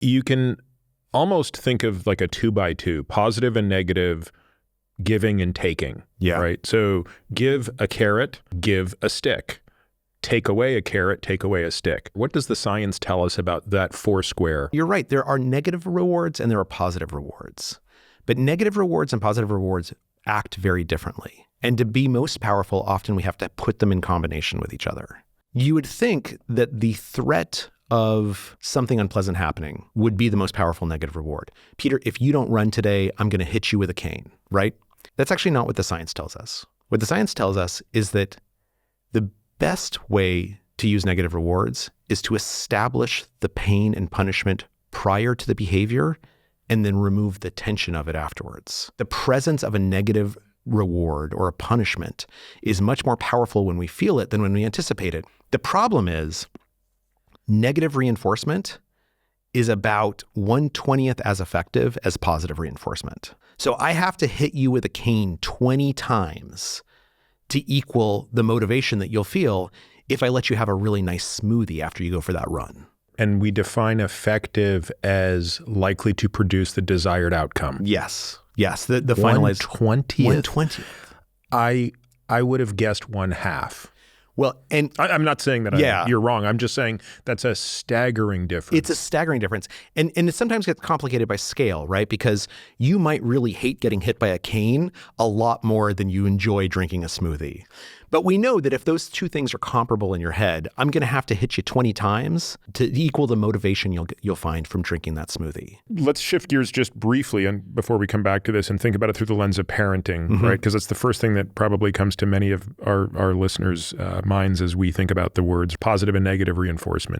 You can almost think of like a 2x2, positive and negative, giving and taking. Yeah. Right. So give a carrot, give a stick. Take away a carrot, take away a stick. What does the science tell us about that four square? You're right. There are negative rewards and there are positive rewards. But negative rewards and positive rewards act very differently. And to be most powerful, often we have to put them in combination with each other. You would think that the threat of something unpleasant happening would be the most powerful negative reward. Peter, if you don't run today, I'm going to hit you with a cane, right? That's actually not what the science tells us. What the science tells us is that the best way to use negative rewards is to establish the pain and punishment prior to the behavior and then remove the tension of it afterwards. The presence of a negative reward or a punishment is much more powerful when we feel it than when we anticipate it. The problem is negative reinforcement is about 1/20th as effective as positive reinforcement. So I have to hit you with a cane 20 times to equal the motivation that you'll feel if I let you have a really nice smoothie after you go for that run. And we define effective as likely to produce the desired outcome. Yes. The finalized 1/20th. 1/20th. I would have guessed 1/2. Well, and I'm not saying that you're wrong. I'm just saying that's a staggering difference. It's a staggering difference. And it sometimes gets complicated by scale, right? Because you might really hate getting hit by a cane a lot more than you enjoy drinking a smoothie. But we know that if those two things are comparable in your head, I'm going to have to hit you 20 times to equal the motivation you'll find from drinking that smoothie. Let's shift gears just briefly and before we come back to this and think about it through the lens of parenting, right? Because it's the first thing that probably comes to many of our listeners' minds as we think about the words positive and negative reinforcement.